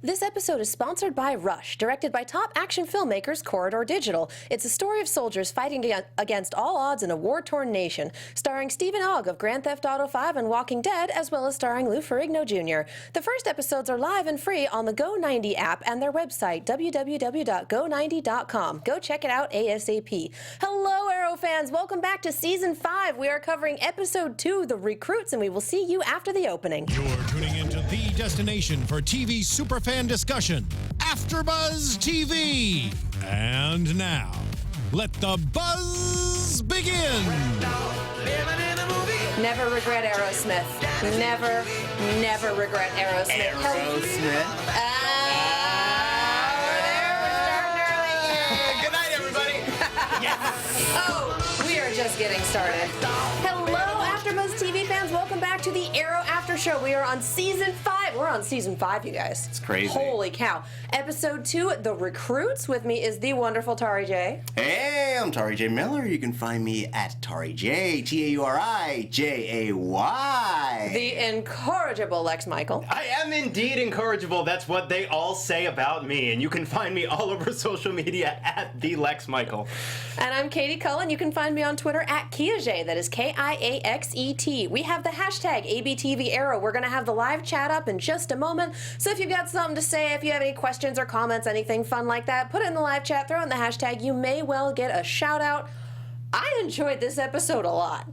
This episode is sponsored by Rush, directed by top action filmmakers Corridor Digital. It's a story of soldiers fighting against all odds in a war-torn nation, starring Stephen Amell of Grand Theft Auto 5 and Walking Dead, as well as starring Lou Ferrigno Jr. The first episodes are live and free on the Go90 app and their website, www.go90.com. Go check it out ASAP. Hello, Arrow fans. Welcome back to Season 5. We are covering Episode 2, The Recruits, and we will see you after the opening. You're tuning into the destination for TV superfan discussion, AFTERBUZZ TV. And now, let the buzz begin. Never regret Aerosmith. Never, never regret Aerosmith. There we're starting early. Good night, everybody. Yes. Oh, we are just getting started. Hello, AFTERBUZZ TV fans. Welcome back to the Arrow After Show. We are on Season 5. We're on Season 5, you guys. It's crazy. Holy cow. Episode 2, The Recruits. With me is the wonderful Tauri J. Hey, I'm Tauri J. Miller. You can find me at Tauri J, Taurijay. The incorrigible Lex Michael. I am indeed incorrigible. That's what they all say about me. And you can find me all over social media at the Lex Michael. And I'm Katie Cullen. You can find me on Twitter at KiaXet. That is KIAXET. We have the hashtag ABTV Arrow. We're going to have the live chat up in just a moment. So if you've got something to say, if you have any questions or comments, anything fun like that, put it in the live chat, throw in the hashtag. You may well get a shout out. I enjoyed this episode a lot.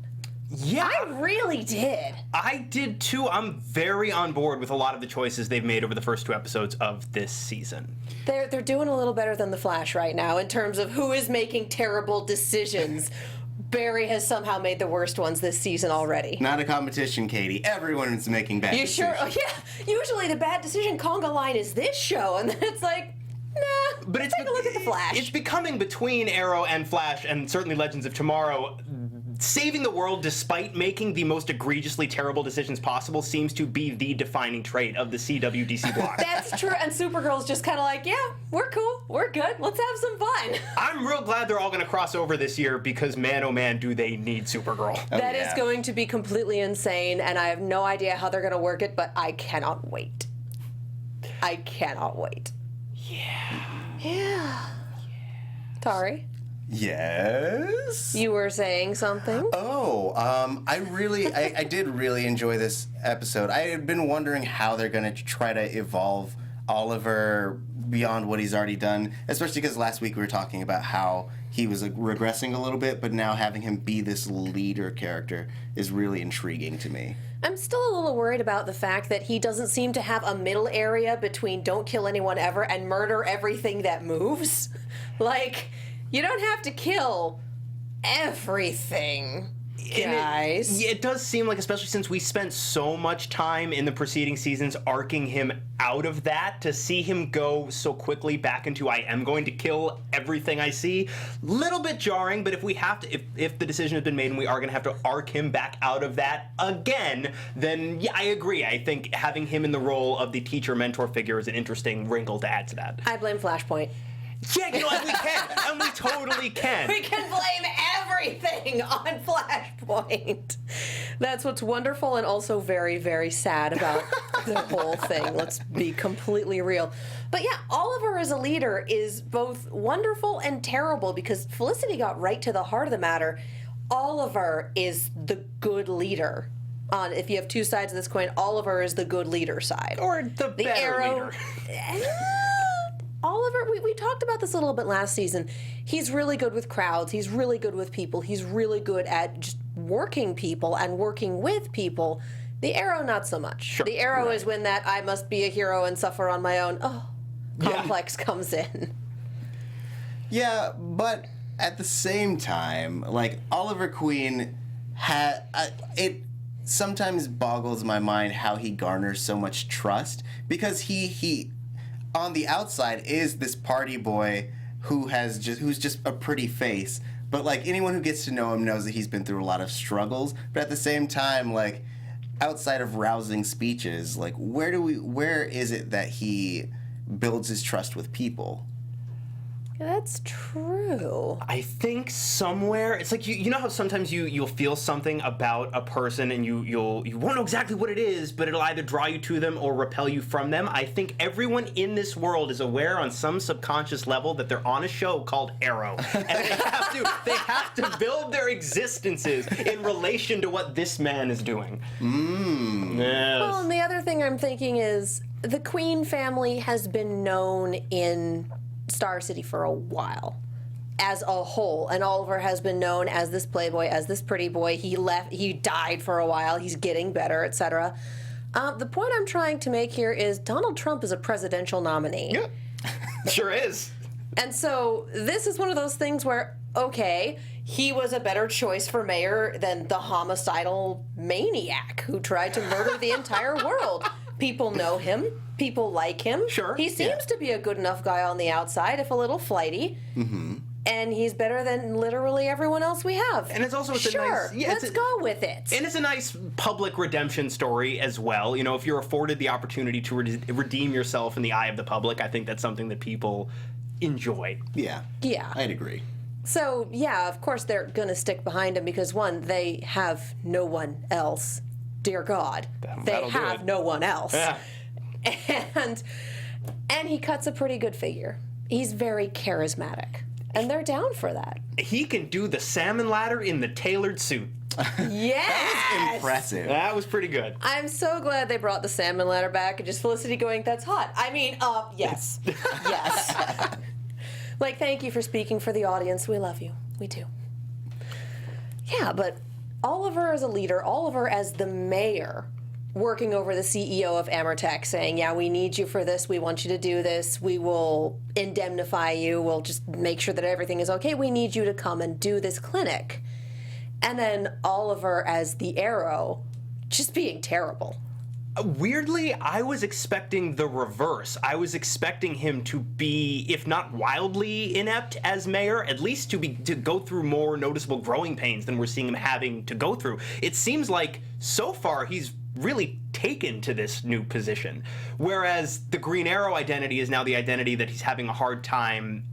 Yeah. I really did. I did too. I'm very on board with a lot of the choices they've made over the first 2 episodes of this season. They're doing a little better than The Flash right now in terms of who is making terrible decisions. Barry has somehow made the worst ones this season already. Not a competition, Katie. Everyone is making bad decisions. You sure? Oh, yeah. Usually the bad decision conga line is this show, and then it's like, nah, But it's take a look at The Flash. It's becoming between Arrow and Flash, and certainly Legends of Tomorrow. Saving the world despite making the most egregiously terrible decisions possible seems to be the defining trait of the CW-DC block. That's true, and Supergirl's just kind of like, yeah, we're cool, we're good, let's have some fun. I'm real glad they're all going to cross over this year because, man, oh man, do they need Supergirl. That is going to be completely insane, and I have no idea how they're going to work it, but I cannot wait. I cannot wait. Yeah. Tari? Yes? You were saying something? Oh, I did really enjoy this episode. I had been wondering how they're going to try to evolve Oliver beyond what he's already done, especially because last week we were talking about how he was regressing a little bit, but now having him be this leader character is really intriguing to me. I'm still a little worried about the fact that he doesn't seem to have a middle area between don't kill anyone ever and murder everything that moves. Like, you don't have to kill everything, guys. It does seem like, especially since we spent so much time in the preceding seasons arcing him out of that, to see him go so quickly back into I am going to kill everything I see, little bit jarring, but if we have to, if the decision has been made and we are going to have to arc him back out of that again, then yeah, I agree. I think having him in the role of the teacher-mentor figure is an interesting wrinkle to add to that. I blame Flashpoint. Yeah, you know what, we can, and we totally can. We can blame everything on Flashpoint. That's what's wonderful and also very, very sad about the whole thing. Let's be completely real. But yeah, Oliver as a leader is both wonderful and terrible because Felicity got right to the heart of the matter. Oliver is the good leader. If you have two sides of this coin, Oliver is the good leader side. Or the better Arrow leader. Oliver, we talked about this a little bit last season. He's really good with crowds. He's really good with people. He's really good at just working people and working with people. The Arrow, not so much. Sure. The Arrow is when that I must be a hero and suffer on my own complex comes in. Yeah, but at the same time, like, Oliver Queen it sometimes boggles my mind how he garners so much trust, because he on the outside is this party boy who's just a pretty face, but like anyone who gets to know him knows that he's been through a lot of struggles. But at the same time, like, outside of rousing speeches, like, where is it that he builds his trust with people? That's true. I think somewhere it's like you know how sometimes you'll feel something about a person and you won't know exactly what it is, but it'll either draw you to them or repel you from them. I think everyone in this world is aware on some subconscious level that they're on a show called Arrow, and they have to build their existences in relation to what this man is doing. Yes. Well, and the other thing I'm thinking is the Queen family has been known in Star City for a while as a whole, and Oliver has been known as this playboy, as this pretty boy. He died for a while, he's getting better, etc. The point I'm trying to make here is Donald Trump is a presidential nominee. Yeah, sure is. And so this is one of those things where, okay, he was a better choice for mayor than the homicidal maniac who tried to murder the entire world. People know him. People like him. Sure. He seems to be a good enough guy on the outside, if a little flighty. Mm-hmm. And he's better than literally everyone else we have. And it's also a sure, nice... Yeah, let's go with it. And it's a nice public redemption story as well. You know, if you're afforded the opportunity to redeem yourself in the eye of the public, I think that's something that people enjoy. Yeah. Yeah. I'd agree. So, yeah, of course they're going to stick behind him because, one, they have no one else. Dear God. They have no one else. Yeah. And he cuts a pretty good figure. He's very charismatic. And they're down for that. He can do the salmon ladder in the tailored suit. Yes! Impressive. That was pretty good. I'm so glad they brought the salmon ladder back and just Felicity going, that's hot. I mean, yes. Yes. Like, thank you for speaking for the audience. We love you. We do. Yeah, but Oliver as a leader, Oliver as the mayor, working over the CEO of Amertech, saying, yeah, we need you for this, we want you to do this, we will indemnify you, we'll just make sure that everything is okay, we need you to come and do this clinic. And then Oliver as the Arrow, just being terrible. Weirdly, I was expecting the reverse. I was expecting him to be, if not wildly inept as mayor, at least to go through more noticeable growing pains than we're seeing him having to go through. It seems like so far he's really taken to this new position, whereas the Green Arrow identity is now the identity that he's having a hard time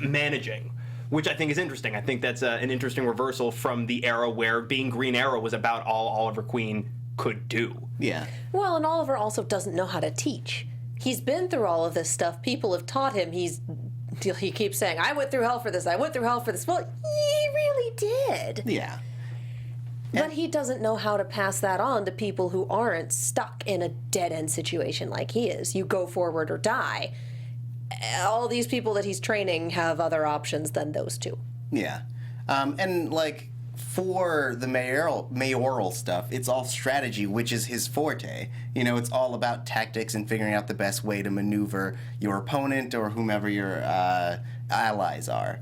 managing, which I think is interesting. I think that's an interesting reversal from the era where being Green Arrow was about all Oliver Queen could do. Yeah. Well, and Oliver also doesn't know how to teach. He's been through all of this stuff. People have taught him. He keeps saying, I went through hell for this, I went through hell for this. Well, he really did. Yeah. But he doesn't know how to pass that on to people who aren't stuck in a dead-end situation like he is. You go forward or die. All these people that he's training have other options than those two. Yeah. And, like, for the mayoral stuff, it's all strategy, which is his forte. You know, it's all about tactics and figuring out the best way to maneuver your opponent or whomever your allies are.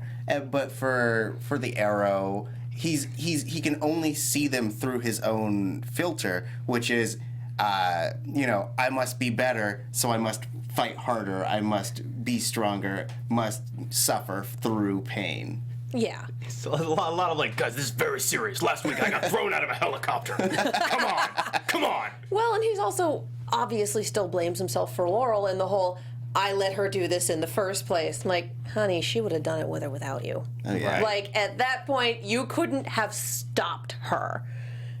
But for the Arrow, he can only see them through his own filter, which is, you know, I must be better, so I must fight harder, I must be stronger, must suffer through pain. Yeah. It's a lot of like, guys, this is very serious. Last week I got thrown out of a helicopter. Come on. Well, and he's also obviously still blames himself for Laurel and the whole, I let her do this in the first place. Like, honey, she would have done it with or without you. Oh, yeah. Like, at that point, you couldn't have stopped her.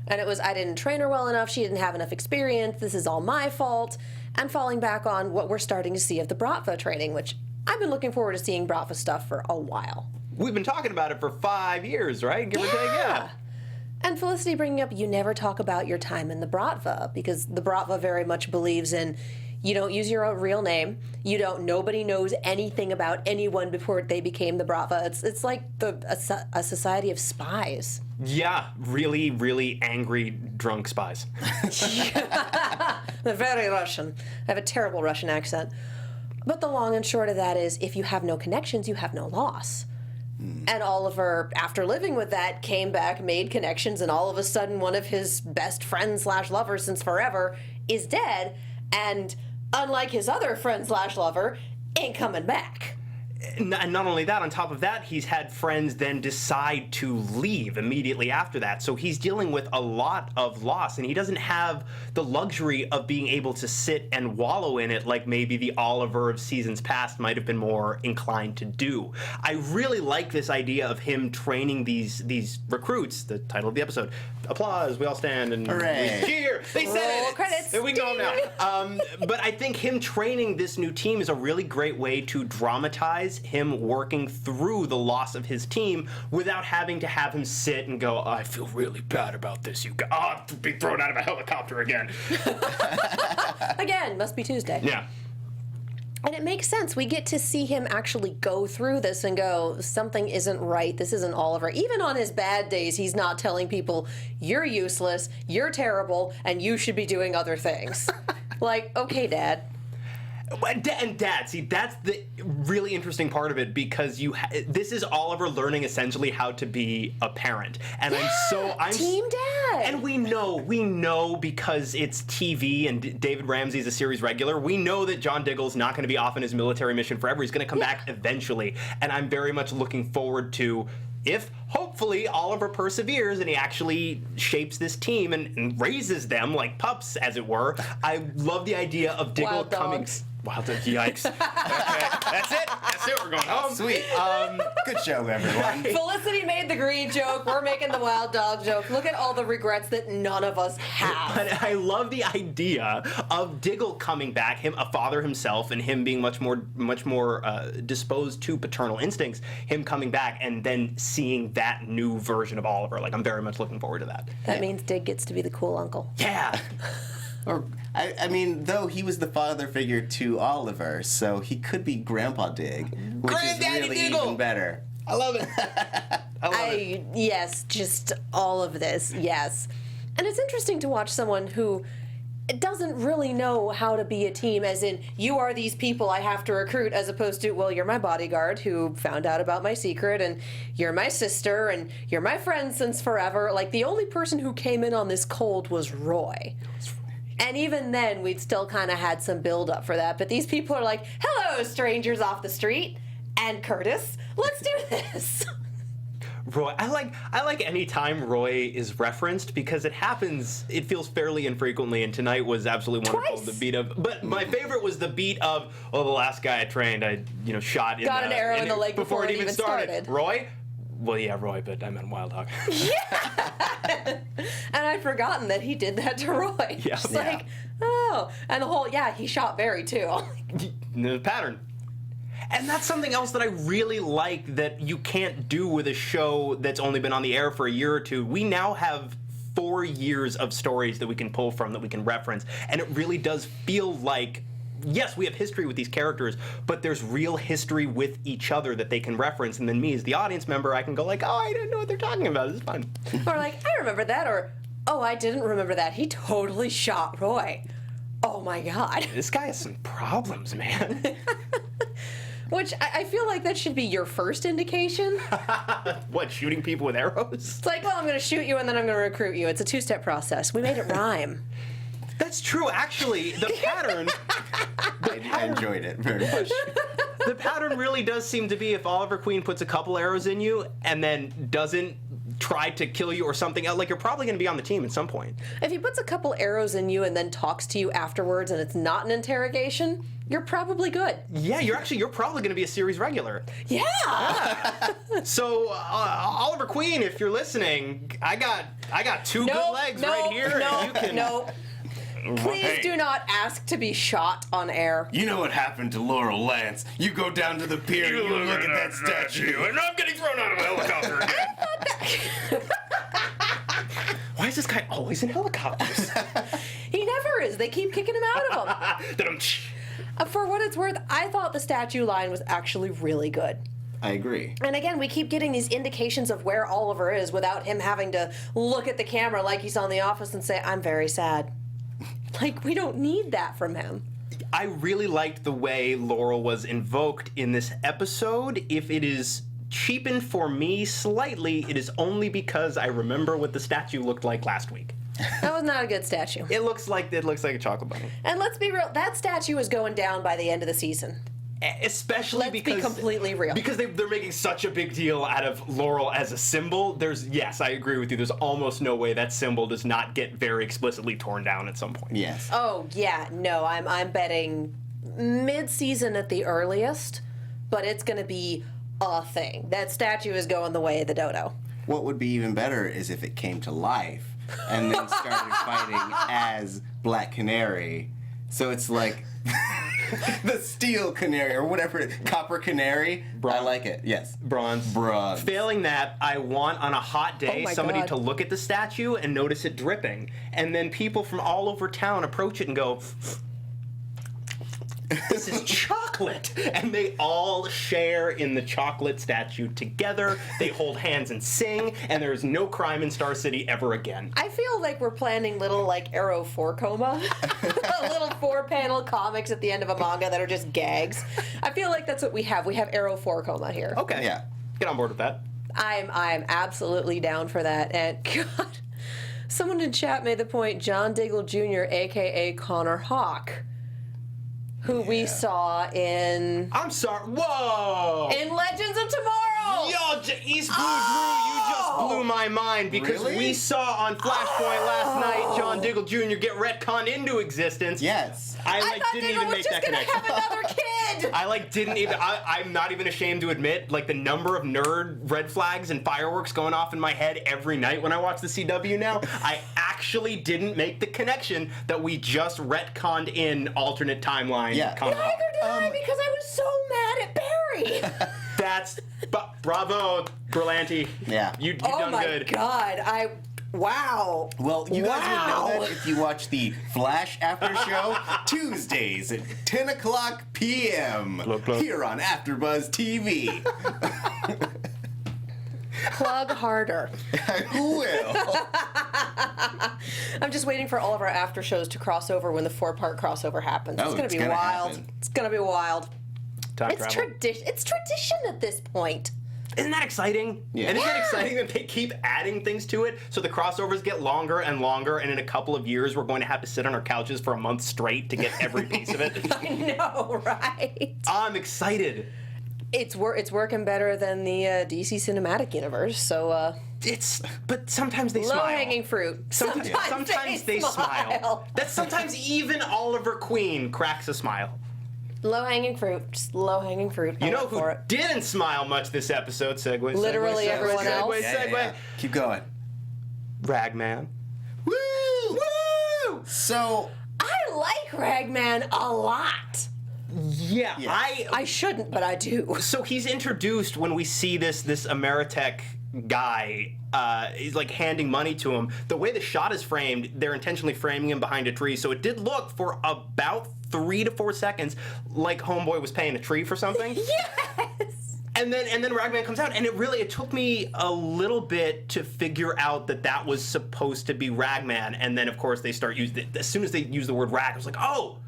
And it was, I didn't train her well enough, she didn't have enough experience, this is all my fault. And falling back on what we're starting to see of the Bratva training, which I've been looking forward to seeing Bratva stuff for a while. We've been talking about it for 5 years, right? Give or take, yeah. And Felicity bringing up, you never talk about your time in the Bratva, because the Bratva very much believes in, you don't use your own real name, nobody knows anything about anyone before they became the Bratva. It's like a society of spies. Yeah, really, really angry, drunk spies. They're very Russian. I have a terrible Russian accent. But the long and short of that is, if you have no connections, you have no loss. And Oliver, after living with that, came back, made connections, and all of a sudden one of his best friends / lovers since forever is dead, and unlike his other friend / lover, ain't coming back. And not only that, on top of that, he's had friends then decide to leave immediately after that. So he's dealing with a lot of loss, and he doesn't have the luxury of being able to sit and wallow in it like maybe the Oliver of seasons past might have been more inclined to do. I really like this idea of him training these recruits, the title of the episode. Applause, we all stand and Hooray. we cheer. They said Roll it. credits. We can go now. But I think him training this new team is a really great way to dramatize him working through the loss of his team without having to have him sit and go, I feel really bad about this. You got be thrown out of a helicopter again. Again, must be Tuesday. Yeah. And it makes sense. We get to see him actually go through this and go, something isn't right. This isn't Oliver. Even on his bad days, he's not telling people, you're useless, you're terrible, and you should be doing other things. Like, okay, Dad. And Dad, see, that's the really interesting part of it, because this is Oliver learning essentially how to be a parent, and I'm Team Dad. And we know because it's TV and David Ramsey's a series regular. We know that John Diggle's not going to be off on his military mission forever. He's going to come back eventually, and I'm very much looking forward to. If, hopefully, Oliver perseveres and he actually shapes this team and raises them like pups, as it were. I love the idea of Diggle Wild coming... dogs. Wild dogs, yikes. Okay, that's it. We're going home. Sweet. Good show, everyone. Felicity made the green joke. We're making the wild dog joke. Look at all the regrets that none of us have. But I love the idea of Diggle coming back, him a father himself, and him being much more disposed to paternal instincts. Him coming back and then seeing that new version of Oliver. Like, I'm very much looking forward to that. That means Dig gets to be the cool uncle. Yeah. Or, I mean, though he was the father figure to Oliver, so he could be Grandpa Dig, which Granddaddy is really Diggle. even better. I love it. I love it. Yes, just all of this, yes. And it's interesting to watch someone who doesn't really know how to be a team, as in, you are these people I have to recruit, as opposed to, well, you're my bodyguard who found out about my secret, and you're my sister, and you're my friend since forever. Like, the only person who came in on this cold was Roy. And even then, we'd still kind of had some build-up for that. But these people are like, hello, strangers off the street. And Curtis, let's do this. Roy, I like any time Roy is referenced, because it feels fairly infrequently, and tonight was absolutely wonderful. Twice. The beat of, but my favorite was the beat of, the last guy I trained, I shot Got an arrow in the leg before it even started. Roy? Well, yeah, Roy, but I meant Wild Hog. And I'd forgotten that he did that to Roy. Yeah. It's like, oh. And the whole, he shot Barry too. The pattern. And that's something else that I really like that you can't do with a show that's only been on the air for a year or two. We now have 4 years of stories that we can pull from, that we can reference, and it really does feel like, yes, we have history with these characters, but there's real history with each other that they can reference, and then me as the audience member, I can go like, oh, I didn't know what they're talking about. This is fun. Or like, I remember that, or, oh, I didn't remember that. He totally shot Roy. Oh my God. This guy has some problems, man. Which I feel like that should be your first indication. What, shooting people with arrows? It's like, well, I'm going to shoot you and then I'm going to recruit you. It's a two-step process. We made it rhyme. That's true, actually. The pattern... I enjoyed it very much. The pattern really does seem to be, if Oliver Queen puts a couple arrows in you and then doesn't try to kill you or something else, like, you're probably going to be on the team at some point. If he puts a couple arrows in you and then talks to you afterwards and it's not an interrogation, you're probably good. Yeah, you're probably going to be a series regular. Yeah. So, Oliver Queen, if you're listening, I got two good legs right here. And you can... Please do not ask to be shot on air. You know what happened to Laurel Lance? You go down to the pier and you look at that statue. And I'm getting thrown out of a helicopter again. Why is this guy always in helicopters? He never is. They keep kicking him out of them. For what it's worth, I thought the statue line was actually really good. I agree. And again, we keep getting these indications of where Oliver is without him having to look at the camera like he's on The Office and say, I'm very sad. Like, we don't need that from him. I really liked the way Laurel was invoked in this episode. If it is cheapened for me slightly, it is only because I remember what the statue looked like last week. That was not a good statue. It looks like a chocolate bunny. And let's be real, that statue is going down by the end of the season. Especially Let's because be completely real. Because they're making such a big deal out of Laurel as a symbol. Yes, I agree with you. There's almost no way that symbol does not get very explicitly torn down at some point. Yes. Oh yeah, no, I'm betting mid-season at the earliest, but it's going to be a thing. That statue is going the way of the dodo. What would be even better is if it came to life and then started fighting as Black Canary. So it's like the steel canary or whatever, copper canary. I like it. Yes. Bronze. Bronze. Failing that, I want on a hot day Oh my somebody God. to look at the statue and notice it dripping. And then people from all over town approach it and go, this is chocolate. And they all share in the chocolate statue together. They hold hands and sing, and there is no crime in Star City ever again. I feel like we're planning little like Arrow 4 coma, little 4-panel comics at the end of a manga that are just gags. I feel like that's what we have. We have Arrow 4 coma here. Okay. Yeah. Get on board with that. I'm absolutely down for that. And God, someone in chat made the point. John Diggle Jr., aka Connor Hawk, who we saw in I'm sorry. Whoa! Legends of Tomorrow. Yo, East Blue Drew, you just blew my mind because Really? we saw on Flashpoint last night John Diggle Jr. get retconned into existence. Yes. I I like thought didn't Diggle even was make just that gonna connection. have another kid. I like didn't even. I'm not even ashamed to admit, like the number of nerd red flags and fireworks going off in my head every night when I watch the CW now. I actually didn't make the connection that we just retconned in alternate timeline. Yeah. Neither did I, because I was so mad at Barry. That's bravo, Berlanti. Yeah. You Oh done my good. God, wow. Well, you guys would know Wow. that if you watch the Flash After Show Tuesdays at 10 o'clock p.m. here on AfterBuzz TV. Plug harder. Who will? I'm just waiting for all of our after shows to cross over when the 4-part crossover happens. Oh, It's gonna it's be gonna wild. happen. It's gonna be wild. Time It's travel. tradition. It's tradition at this point. Isn't that exciting? Yeah. And isn't that Yeah. exciting that they keep adding things to it so the crossovers get longer and longer, and in a couple of years we're going to have to sit on our couches for a month straight to get every piece of it? I know, right? I'm excited. It's working better than the DC cinematic universe. So But sometimes they low smile. hanging fruit. Sometimes they smile. That sometimes even Oliver Queen cracks a smile. Low hanging fruit. Just low hanging fruit. You I know went for who it. didn't smile much this episode? Segue. Literally segue, everyone segue, else. Segue. Keep going. Ragman. Woo! Woo! So, I like Ragman a lot. Yeah, Yes. I shouldn't, but I do. So he's introduced when we see this Ameritech guy. He's like handing money to him. The way the shot is framed, they're intentionally framing him behind a tree, so it did look for about 3 to 4 seconds like Homeboy was paying a tree for something. Yes. And then Ragman comes out, and it took me a little bit to figure out that was supposed to be Ragman. And then of course they start using as soon as they use the word rag, I was like, oh.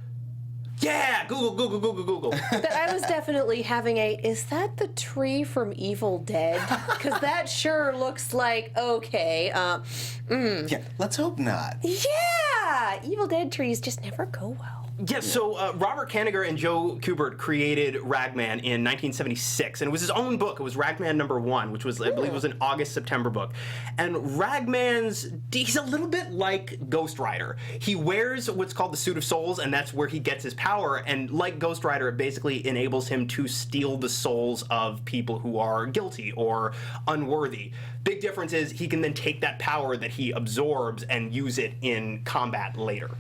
Yeah, Google. But I was definitely having is that the tree from Evil Dead? Because that sure looks like, okay. yeah, let's hope not. Yeah, Evil Dead trees just never go well. Yeah, so Robert Kanigher and Joe Kubert created Ragman in 1976, and it was his own book. It was Ragman #1, which was, I believe, was an August-September book. And he's a little bit like Ghost Rider. He wears what's called the Suit of Souls, and that's where he gets his power. And like Ghost Rider, it basically enables him to steal the souls of people who are guilty or unworthy. Big difference is he can then take that power that he absorbs and use it in combat later.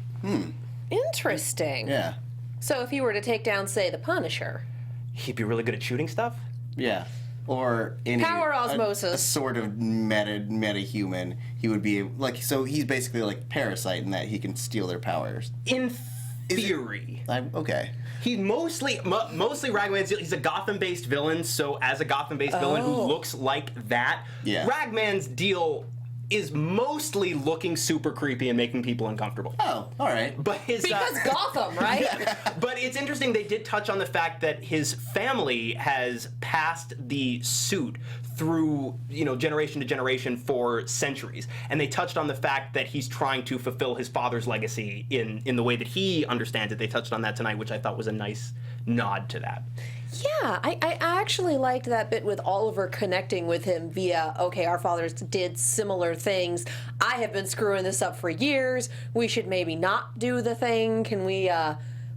Interesting. Yeah. So if you were to take down, say, the Punisher. He'd be really good at shooting stuff. Yeah. Or any Power osmosis. a sort of meta-human. He would be like, so he's basically like Parasite in that he can steal their powers. In theory. Okay. He's mostly Ragman's. He's a Gotham-based villain, so as a Gotham-based villain who looks like that, Yeah. Ragman's deal is mostly looking super creepy and making people uncomfortable. Oh, all right. But his Because Gotham, right? but it's interesting, they did touch on the fact that his family has passed the suit through, generation to generation for centuries. And they touched on the fact that he's trying to fulfill his father's legacy in the way that he understands it. They touched on that tonight, which I thought was a nice nod to that. Yeah, I actually liked that bit with Oliver connecting with him via, okay, our fathers did similar things. I have been screwing this up for years. We should maybe not do the thing. Can we,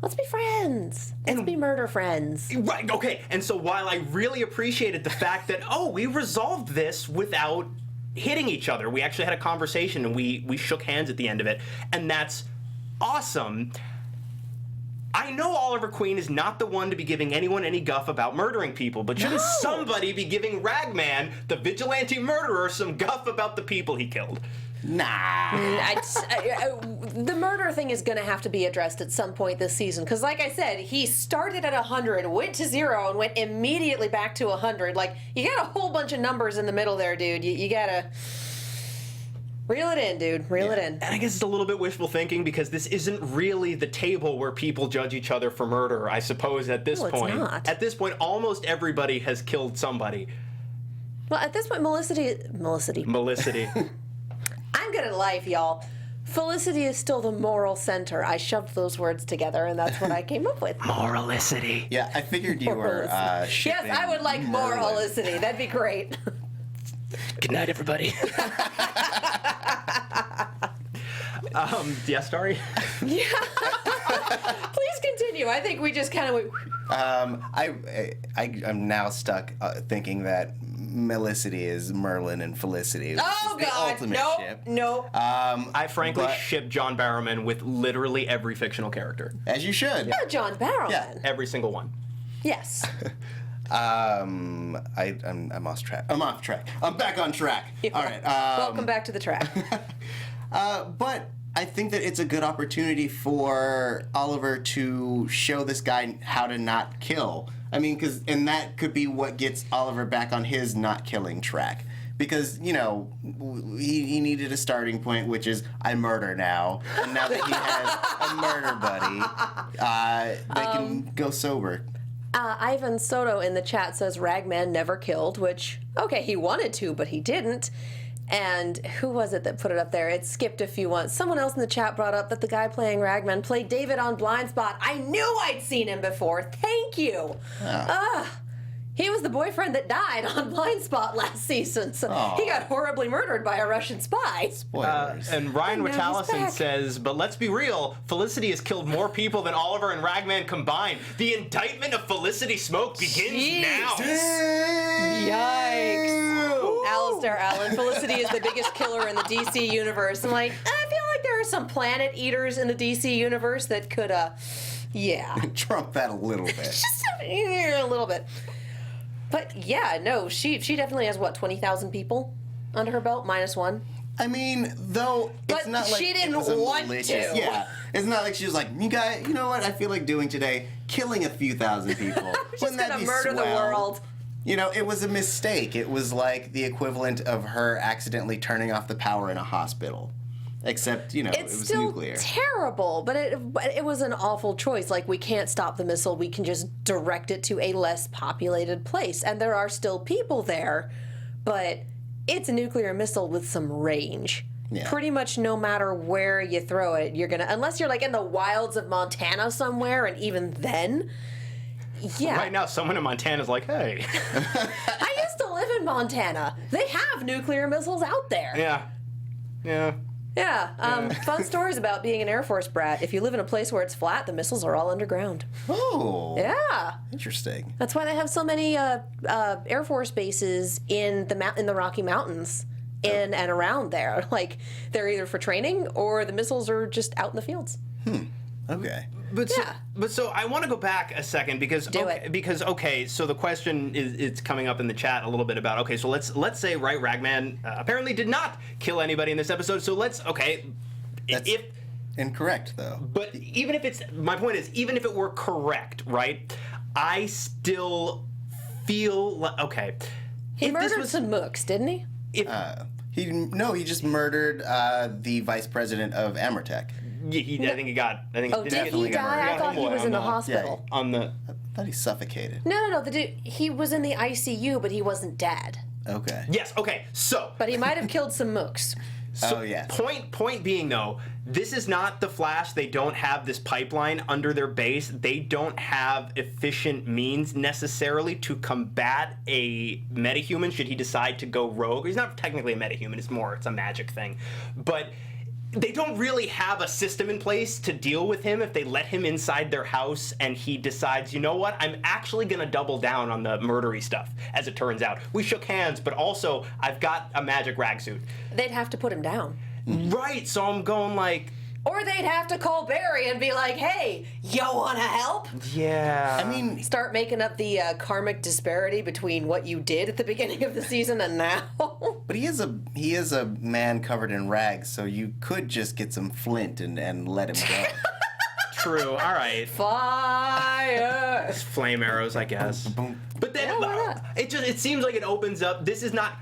let's be friends. Let's be murder friends. Right, okay. And so while I really appreciated the fact that, we resolved this without hitting each other. We actually had a conversation and we shook hands at the end of it. And that's awesome. I know Oliver Queen is not the one to be giving anyone any guff about murdering people, but shouldn't somebody be giving Ragman, the vigilante murderer, some guff about the people he killed? Nah. The murder thing is going to have to be addressed at some point this season, because like I said, he started at 100, went to 0, and went immediately back to 100. Like, you got a whole bunch of numbers in the middle there, dude. You got to reel it in, dude. Reel it in. And I guess it's a little bit wishful thinking because this isn't really the table where people judge each other for murder, I suppose, at this point. It's not. At this point, almost everybody has killed somebody. Well, at this point, Felicity. I'm good at life, y'all. Felicity is still the moral center. I shoved those words together, and that's what I came up with. Moralicity. Yeah, I figured you were shipping Yes, I would like Merlin. moralicity. That'd be great. Good night, everybody. Yeah, sorry. Yeah. Please continue. I think we just kind of went. I'm now stuck thinking that Melicity is Merlin and Felicity. Which Oh is the God! ultimate Nope. ship. Nope. I frankly but- ship John Barrowman with literally every fictional character. As you should. Oh, John Barrowman. Yeah. Every single one. Yes. I'm off track. I'm off track. I'm back on track. All right. Welcome back to the track. But I think that it's a good opportunity for Oliver to show this guy how to not kill. I mean, and that could be what gets Oliver back on his not killing track. Because, you know, he needed a starting point, which is, I murder now. And now that he has a murder buddy, they can go sober. Ivan Soto in the chat says Ragman never killed, which, okay, he wanted to, but he didn't. And who was it that put it up there? It skipped a few once. Someone else in the chat brought up that the guy playing Ragman played David on Blind Spot. I knew I'd seen him before. Thank you. He was the boyfriend that died on Blind Spot last season. So he got horribly murdered by a Russian spy. Spoilers. And Ryan And now he's Witalison back. says, but let's be real, Felicity has killed more people than Oliver and Ragman combined. The indictment of Felicity Smoke begins Jeez. now. Yikes. Alistair Allen. Felicity is the biggest killer in the DC universe. I'm like, I feel like there are some planet eaters in the DC universe that could, Trump that a little bit. just a little bit. But yeah, no, she definitely has, what, 20,000 people under her belt, -1? I mean, though, it's But not like she it didn't was a want malicious- to. Yeah, it's not like she was like, you know what I feel like doing today? Killing a few thousand people. Just Wouldn't that gonna be murder the swell? world. You know, it was a mistake. It was like the equivalent of her accidentally turning off the power in a hospital. Except, you know, It's it was still nuclear. terrible, but it was an awful choice. Like, we can't stop the missile. We can just direct it to a less populated place. And there are still people there, but it's a nuclear missile with some range. Yeah. Pretty much no matter where you throw it, you're gonna, unless you're like in the wilds of Montana somewhere, and even then, yeah. Right now, someone in Montana's like, hey. I used to live in Montana. They have nuclear missiles out there. Yeah. Fun stories about being an Air Force brat. If you live in a place where it's flat, the missiles are all underground. Oh. Yeah. Interesting. That's why they have so many Air Force bases in the Rocky Mountains, in and around there. Like, they're either for training or the missiles are just out in the fields. Okay. But so I want to go back a second because so the question is coming up in the chat a little bit about so let's say Ragman apparently did not kill anybody in this episode, so let's That's incorrect though. But even if my point is, even if it were correct, right, I still feel like He murdered some mooks, didn't he? He just murdered the vice president of Amertech. I think he got. I think Oh, did he die? I thought he was in the hospital. I thought he suffocated. No. The dude, he was in the ICU, but he wasn't dead. Okay. Yes. Okay. So. But he might have killed some mooks. So Oh, yes. Point being, though, this is not the Flash. They don't have this pipeline under their base. They don't have efficient means necessarily to combat a metahuman should he decide to go rogue. He's not technically a metahuman. It's a magic thing. But they don't really have a system in place to deal with him if they let him inside their house and he decides, you know what, I'm actually going to double down on the murdery stuff, as it turns out. We shook hands, but also I've got a magic rag suit. They'd have to put him down. Right, so I'm going like... Or they'd have to call Barry and be like, hey, you want to help? Yeah. I mean, Start making up the karmic disparity between what you did at the beginning of the season and now. but he is a man covered in rags, so you could just get some flint and let him go. True, all right. Fire! Flame arrows, I guess. But then Yeah, why not? it seems like it opens up. This is not...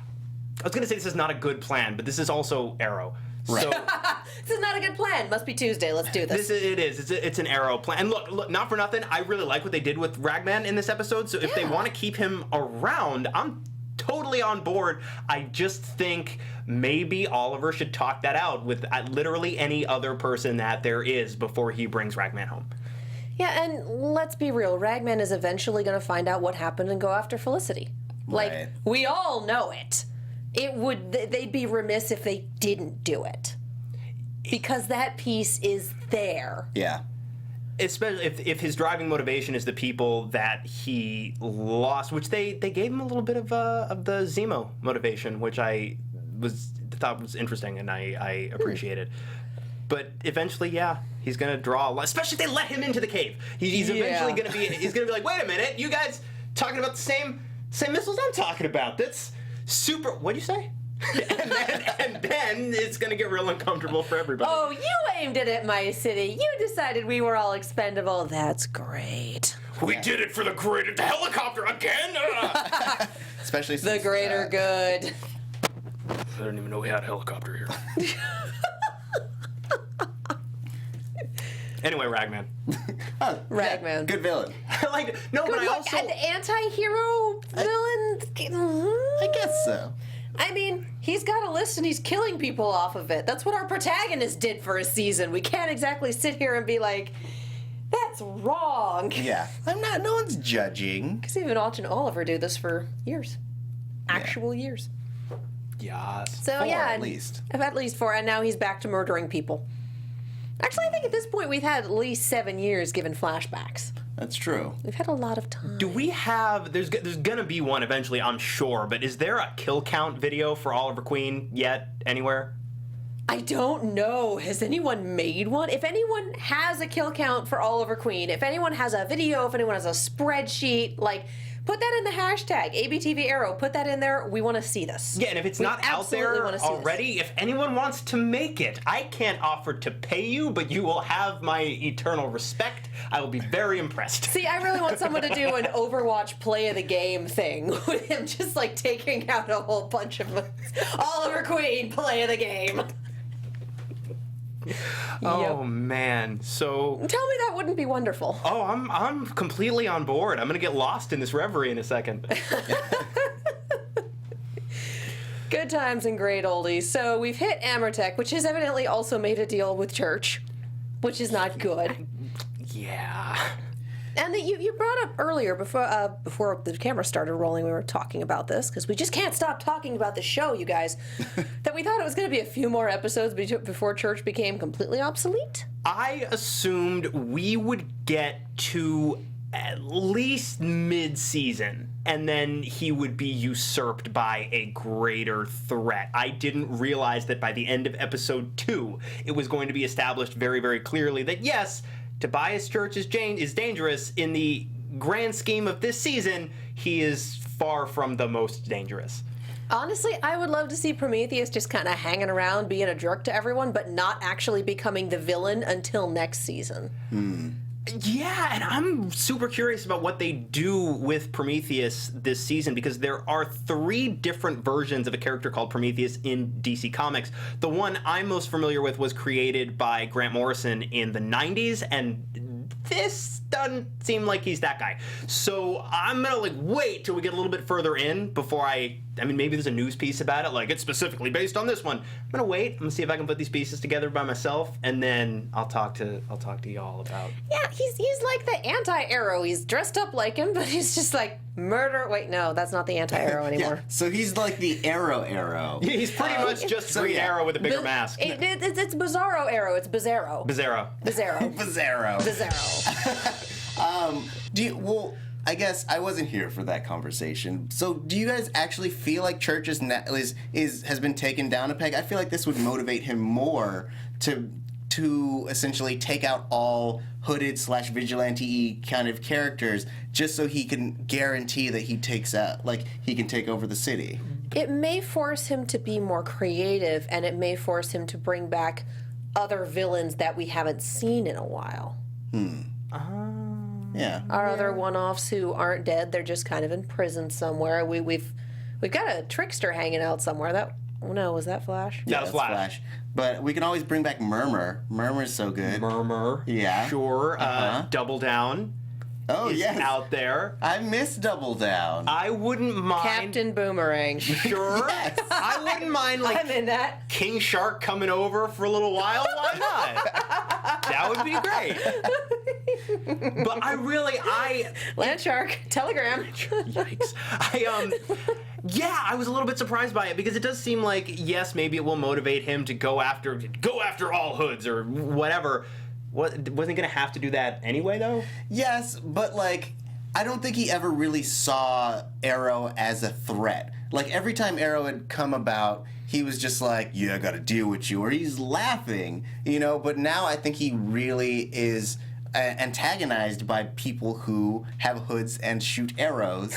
I was going to say this is not a good plan, but this is also Arrow. Right. So... This is not a good plan. Must be Tuesday. Let's do this. It is. It's an Arrow plan. And look, not for nothing, I really like what they did with Ragman in this episode. So if they want to keep him around, I'm totally on board. I just think maybe Oliver should talk that out with literally any other person that there is before he brings Ragman home. Yeah, and let's be real. Ragman is eventually going to find out what happened and go after Felicity. Like, Right. we all know it. They'd be remiss if they didn't do it. Because that piece is there. Yeah. Especially if his driving motivation is the people that he lost, which they gave him a little bit of the Zemo motivation, which I thought was interesting and I appreciated. But eventually, yeah, he's gonna draw a lot. Especially if they let him into the cave. He's eventually gonna be like, wait a minute, you guys talking about the same missiles I'm talking about? That's super. What'd you say? and then it's gonna get real uncomfortable for everybody. Oh, you aimed it at my city. You decided we were all expendable. That's great. We did it for the helicopter again. Especially The since, greater good. I didn't even know we had a helicopter here. Anyway, Ragman. Ragman. Good villain. Like, no, but I also... An anti-hero villain? I guess so. I mean, he's got a list and he's killing people off of it. That's what our protagonist did for a season. We can't exactly sit here and be like, that's wrong. Yeah. No one's judging. Because we've been watching Oliver do this for years. Actual years. Yes. So, 4 yeah. at least. At least 4, and now he's back to murdering people. Actually, I think at this point we've had at least 7 years given flashbacks. That's true. We've had a lot of time. Do we have... There's gonna be one eventually, I'm sure, but is there a kill count video for Oliver Queen yet anywhere? I don't know. Has anyone made one? If anyone has a kill count for Oliver Queen, if anyone has a video, if anyone has a spreadsheet, like, put that in the hashtag, ABTV Arrow, put that in there. We want to see this. Yeah, and if it's We not out absolutely there wanna see already, if anyone wants to make it, I can't offer to pay you, but you will have my eternal respect. I will be very impressed. See, I really want someone to do an Overwatch play of the game thing with him just like taking out a whole bunch of Oliver Queen play of the game. Oh, man. So... Tell me that wouldn't be wonderful. Oh, I'm completely on board. I'm gonna get lost in this reverie in a second. Good times and great oldies. So we've hit Amertech, which has evidently also made a deal with Church, which is not good. Yeah. And that you brought up earlier, before the camera started rolling, we were talking about this, because we just can't stop talking about the show, you guys, that we thought it was going to be a few more episodes before Church became completely obsolete. I assumed we would get to at least mid-season, and then he would be usurped by a greater threat. I didn't realize that by the end of episode 2, it was going to be established very, very clearly that, yes, Tobias Church is dangerous. In the grand scheme of this season, he is far from the most dangerous. Honestly, I would love to see Prometheus just kind of hanging around, being a jerk to everyone, but not actually becoming the villain until next season. Yeah, and I'm super curious about what they do with Prometheus this season, because there are 3 different versions of a character called Prometheus in DC Comics. The one I'm most familiar with was created by Grant Morrison in the 90s, and this doesn't seem like he's that guy. So I'm gonna wait till we get a little bit further in before I I mean, maybe there's a news piece about it, like it's specifically based on this one. I'm gonna wait. I'm gonna see if I can put these pieces together by myself, and then I'll talk to y'all about. Yeah, he's like the anti-Arrow. He's dressed up like him, but he's just like murder. Wait, no, that's not the anti-Arrow anymore. Yeah. So he's like the Arrow. Yeah, he's pretty much just Green Arrow with a bigger mask. It's Bizarro Arrow. It's Bizarro. Bizarro. Well, I guess I wasn't here for that conversation. So, do you guys actually feel like Church has been taken down a peg? I feel like this would motivate him more to essentially take out all hooded / vigilante kind of characters, just so he can guarantee that he can take over the city. It may force him to be more creative, and it may force him to bring back other villains that we haven't seen in a while. Yeah. Our other one-offs who aren't dead, they're just kind of in prison somewhere. We've got a trickster hanging out somewhere. Was that Flash? Yeah, that was Flash. But we can always bring back Murmur. Murmur's so good. Murmur. Yeah. Sure. Double Down. Oh, is yes. out there. I miss Double Down. I wouldn't mind. Captain Boomerang. Sure. Yes. I wouldn't mind, like, I'm in that. King Shark coming over for a little while. Why not? That would be great. But Land Shark. Telegram. Yikes. I was a little bit surprised by it, because it does seem like, yes, maybe it will motivate him to go after all hoods or whatever. Wasn't he going to have to do that anyway, though? Yes, but, like, I don't think he ever really saw Arrow as a threat. Like, every time Arrow had come about, he was just like, yeah, I gotta deal with you, or he's laughing, but now I think he really is antagonized by people who have hoods and shoot arrows.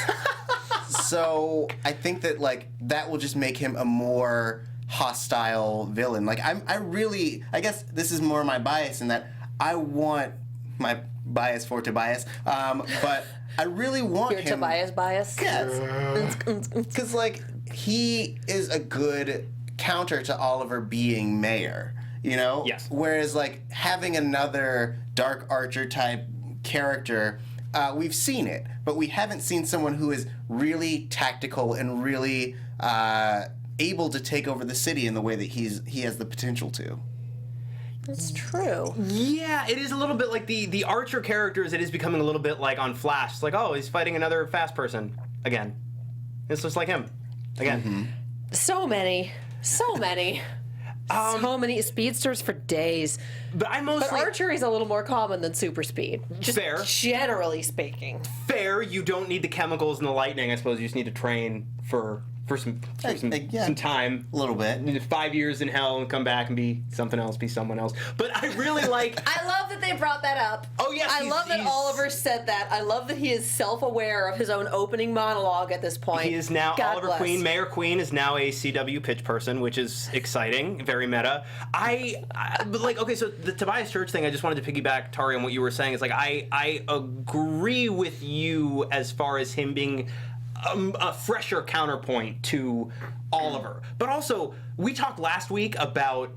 So I think that, like, that will just make him a more hostile villain. Like, I guess this is more my bias in that I want my bias for Tobias, but I really want Your him. Tobias bias? Yes. Because, like, he is a good counter to Oliver being mayor, Yes. Whereas, like, having another Dark Archer type character, we've seen it, but we haven't seen someone who is really tactical and really able to take over the city in the way that he has the potential to. That's true. Yeah, it is a little bit like the Archer characters. It is becoming a little bit like on Flash. It's like, oh, he's fighting another fast person again. It's just like him again. Mm-hmm. So many. So many speedsters for days. But But archery's a little more common than super speed. Just fair. Generally speaking. Fair. You don't need the chemicals and the lightning. I suppose you just need to train for some time. A little bit. 5 years in hell and come back and be something else, be someone else. But I really like... I love that they brought that up. Oh, yes. I love that Oliver said that. I love that he is self-aware of his own opening monologue at this point. He is now, God Oliver bless. Queen, Mayor Queen is now a CW pitch person, which is exciting, very meta. But like, okay, so the Tobias Church thing, I just wanted to piggyback, Tauri, on what you were saying. Is like, I agree with you as far as him being a fresher counterpoint to Oliver. But also, we talked last week about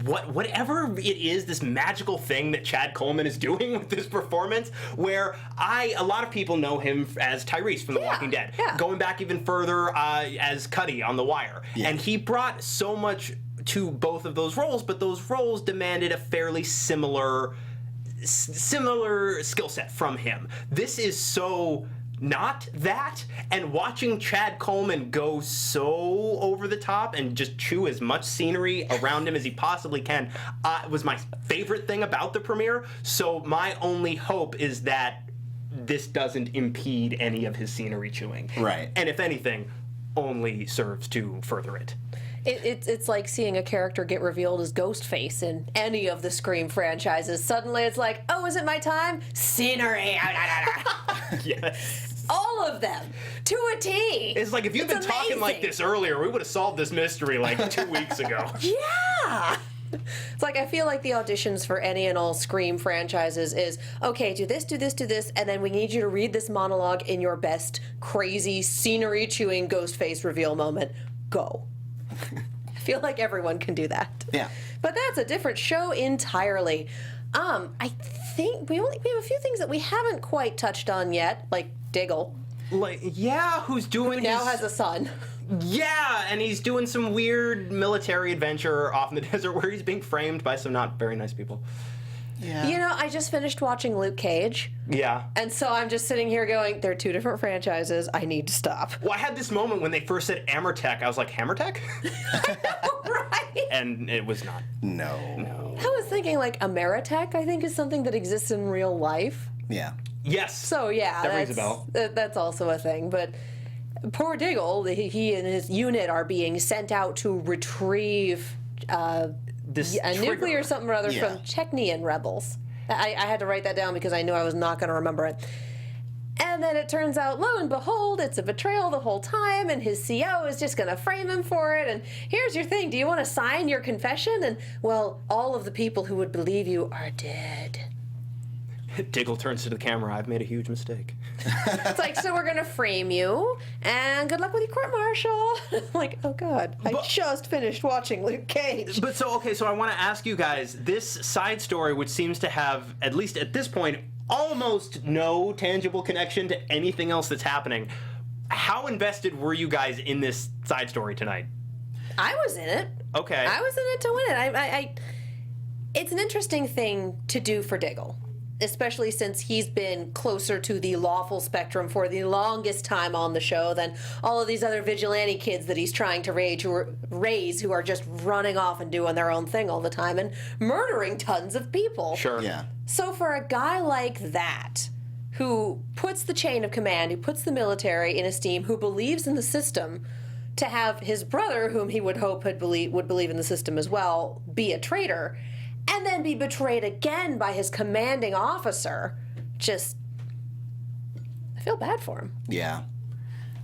whatever it is, this magical thing that Chad Coleman is doing with this performance, where a lot of people know him as Tyrese from The Walking Dead, going back even further as Cuddy on The Wire. Yeah. And he brought so much to both of those roles, but those roles demanded a fairly similar skill set from him. This is so not that, and watching Chad Coleman go so over the top and just chew as much scenery around him as he possibly can was my favorite thing about the premiere. So my only hope is that this doesn't impede any of his scenery chewing. Right. And if anything, only serves to further it. It's like seeing a character get revealed as Ghostface in any of the Scream franchises. Suddenly it's like, oh, is it my time? Scenery. Yes. All of them. To a T. It's like, if you'd been talking like this earlier, we would have solved this mystery like 2 weeks ago. Yeah. It's like, I feel like the auditions for any and all Scream franchises is, okay, do this, and then we need you to read this monologue in your best crazy scenery-chewing Ghostface reveal moment. Go. I feel like everyone can do that. Yeah. But that's a different show entirely. I think we have a few things that we haven't quite touched on yet, like Diggle. Like, yeah, who's doing Who now his- has a son. Yeah, and he's doing some weird military adventure off in the desert where he's being framed by some not very nice people. Yeah. You know, I just finished watching Luke Cage. Yeah. And so I'm just sitting here going, they're two different franchises. I need to stop. Well, I had this moment when they first said Amertech. I was like, Hammertech? Right? And it was not. No. I was thinking, like, Ameritech, I think, is something that exists in real life. Yeah. Yes. So, yeah. That rings a bell. That's also a thing. But poor Diggle, he and his unit are being sent out to retrieve This a trigger. nuclear something or other Yeah. from Chechenian rebels. I had to write that down because I knew I was not going to remember it. And then it turns out, lo and behold, it's a betrayal the whole time, and his CO is just going to frame him for it. And here's your thing. Do you want to sign your confession? And, well, all of the people who would believe you are dead. Diggle turns to the camera. I've made a huge mistake. It's like, so we're going to frame you, and good luck with your court-martial. I'm like, oh, God. I just finished watching Luke Cage. But so I want to ask you guys, this side story, which seems to have, at least at this point, almost no tangible connection to anything else that's happening. How invested were you guys in this side story tonight? I was in it. Okay. I was in it to win it. It's an interesting thing to do for Diggle, especially since he's been closer to the lawful spectrum for the longest time on the show than all of these other vigilante kids that he's trying to raise who are just running off and doing their own thing all the time and murdering tons of people. Sure. Yeah. So for a guy like that, who puts the chain of command, who puts the military in esteem, who believes in the system, to have his brother, whom he would hope would believe in the system as well, be a traitor, and then be betrayed again by his commanding officer, just, I feel bad for him. Yeah.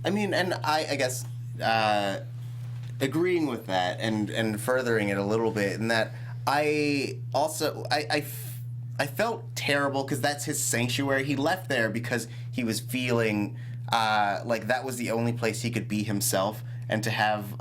I mean, and I guess agreeing with that and furthering it a little bit, in that I also, I felt terrible because that's his sanctuary. He left there because he was feeling like that was the only place he could be himself, and to have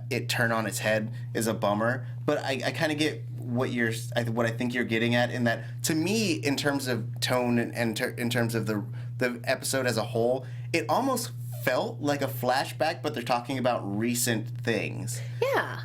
it turn on its head is a bummer. But I kind of get what I think you're getting at, in that, to me, in terms of tone and in terms of the episode as a whole, it almost felt like a flashback, but they're talking about recent things. Yeah.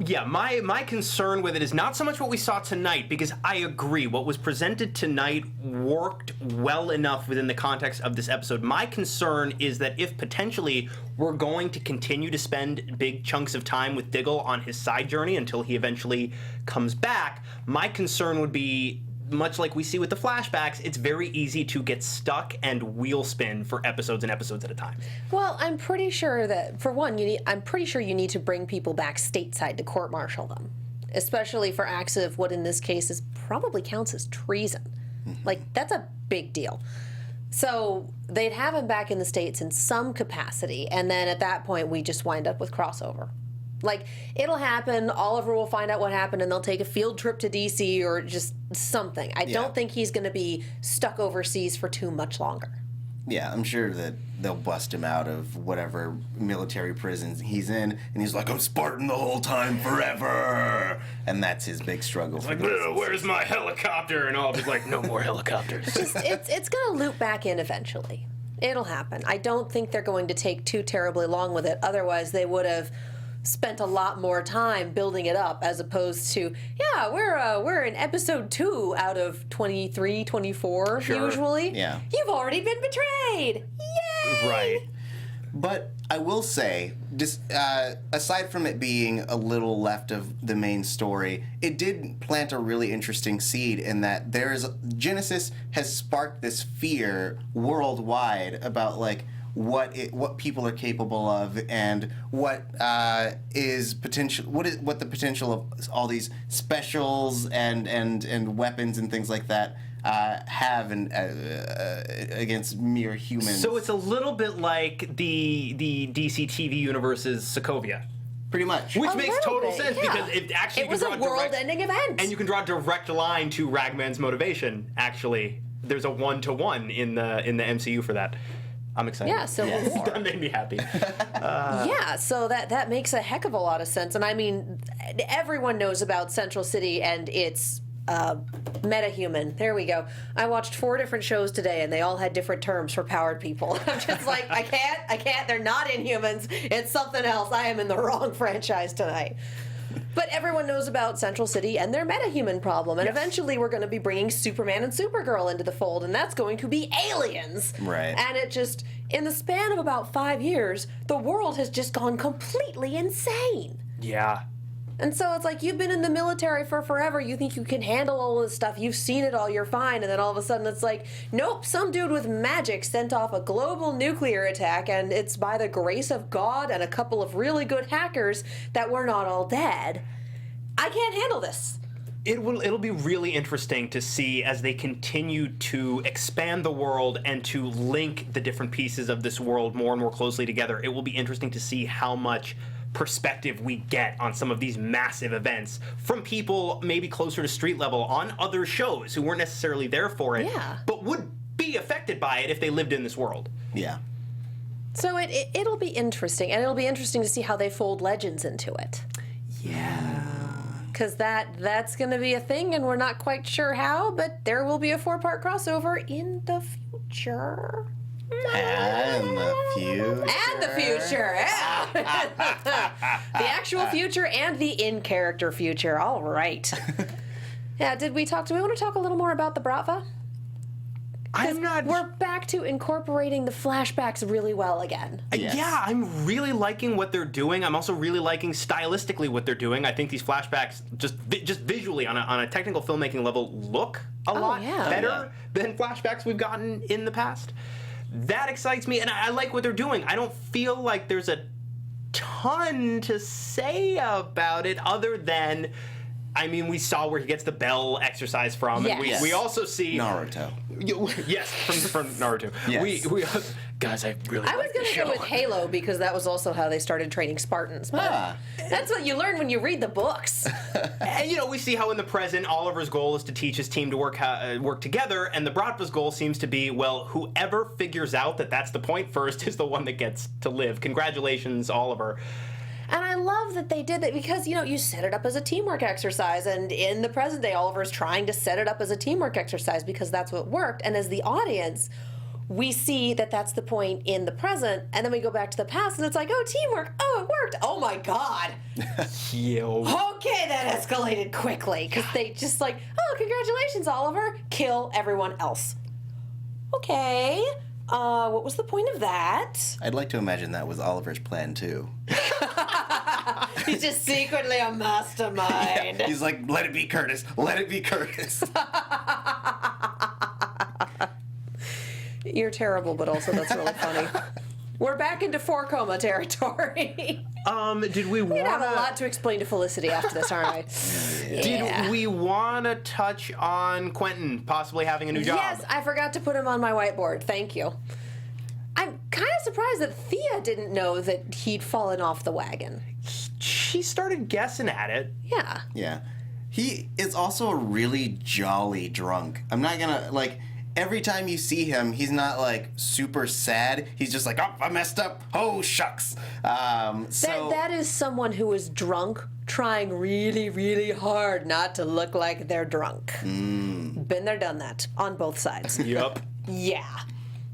Yeah, my concern with it is not so much what we saw tonight, because I agree, what was presented tonight worked well enough within the context of this episode. My concern is that if potentially we're going to continue to spend big chunks of time with Diggle on his side journey until he eventually comes back, my concern would be, much like we see with the flashbacks, it's very easy to get stuck and wheel spin for episodes and episodes at a time. Well, I'm pretty sure that, for one, I'm pretty sure you need to bring people back stateside to court-martial them, especially for acts of what in this case is probably counts as treason. Like, that's a big deal. So they'd have him back in the States in some capacity, and then at that point we just wind up with crossover. Like, it'll happen, Oliver will find out what happened, and they'll take a field trip to D.C. or just something. I don't think he's going to be stuck overseas for too much longer. Yeah, I'm sure that they'll bust him out of whatever military prison he's in, and he's like, I'm Spartan the whole time, forever! And that's his big struggle. Like, where's my helicopter? And Oliver's like, no more helicopters. It's going to loop back in eventually. It'll happen. I don't think they're going to take too terribly long with it. Otherwise, they would have spent a lot more time building it up, as opposed to, yeah, we're in episode 2 out of 23, 24 usually. Yeah. You've already been betrayed. Yay! Right. But I will say, just aside from it being a little left of the main story, it did plant a really interesting seed, in that Genesis has sparked this fear worldwide about, like, what people are capable of, and what the potential of all these specials and weapons and things like that have against mere humans. So it's a little bit like the DC TV universe's Sokovia. Pretty much. Which A makes little total bit, sense, yeah. because it actually It was a world-ending event. And you can draw a direct line to Ragman's motivation, actually. There's a one-to-one in the MCU for that. I'm excited. Yeah, Civil War. That made me happy. Yeah, so that makes a heck of a lot of sense. And I mean, everyone knows about Central City and its Metahuman. There we go. I watched 4 different shows today, and they all had different terms for powered people. I'm just like, I can't. They're not Inhumans. It's something else. I am in the wrong franchise tonight. But everyone knows about Central City and their metahuman problem, and eventually we're going to be bringing Superman and Supergirl into the fold, and that's going to be aliens. Right. And it just, in the span of about 5 years, the world has just gone completely insane. Yeah. And so it's like, you've been in the military for forever, you think you can handle all this stuff, you've seen it all, you're fine, and then all of a sudden it's like, nope, some dude with magic sent off a global nuclear attack, and it's by the grace of God and a couple of really good hackers that we're not all dead. I can't handle this. It'll be really interesting to see as they continue to expand the world and to link the different pieces of this world more and more closely together. It will be interesting to see how much perspective we get on some of these massive events from people maybe closer to street level on other shows who weren't necessarily there for it, but would be affected by it if they lived in this world. Yeah. So it'll be interesting, and it'll be interesting to see how they fold Legends into it. Yeah. Because that's going to be a thing, and we're not quite sure how, but there will be a 4-part crossover in the future. And the future. And the future, yeah. The actual future and the in-character future. All right. Yeah, do we want to talk a little more about the Bratva? We're back to incorporating the flashbacks really well again. Yes. Yeah, I'm really liking what they're doing. I'm also really liking stylistically what they're doing. I think these flashbacks, just visually on a technical filmmaking level, look a lot better than flashbacks we've gotten in the past. That excites me, and I like what they're doing. I don't feel like there's a ton to say about it other than, I mean, we saw where he gets the bell exercise from, and we also see Naruto. Yes, from Naruto. Yes. We guys, I really I was like going this to go show. with Halo because that was also how they started training Spartans. But that's what you learn when you read the books. And, you know, we see how in the present Oliver's goal is to teach his team to work together, and the Bratva's goal seems to be, well, whoever figures out that that's the point first is the one that gets to live. Congratulations, Oliver. And I love that they did that because, you know, you set it up as a teamwork exercise. And in the present day, Oliver's trying to set it up as a teamwork exercise because that's what worked. And as the audience, we see that that's the point in the present. And then we go back to the past and it's like, oh, teamwork. Oh, it worked. Oh, my God. Okay, that escalated quickly because they just like, oh, congratulations, Oliver. Kill everyone else. Okay. What was the point of that? I'd like to imagine that was Oliver's plan, too. He's just secretly a mastermind. He's like, let it be Curtis. Let it be Curtis. You're terrible, but also that's really funny. We're back into 4 coma territory. Did we We want have a lot to explain to Felicity after this, aren't I? Did we want to touch on Quentin possibly having a new job? Yes, I forgot to put him on my whiteboard. Thank you. I'm kind of surprised that Thea didn't know that he'd fallen off the wagon. She started guessing at it. Yeah. Yeah. He is also a really jolly drunk. I'm not gonna, like, every time you see him, he's not, like, super sad. He's just like, oh, I messed up. Oh, shucks. That is someone who is drunk, trying really, really hard not to look like they're drunk. Been there, done that, on both sides. Yep. Yeah.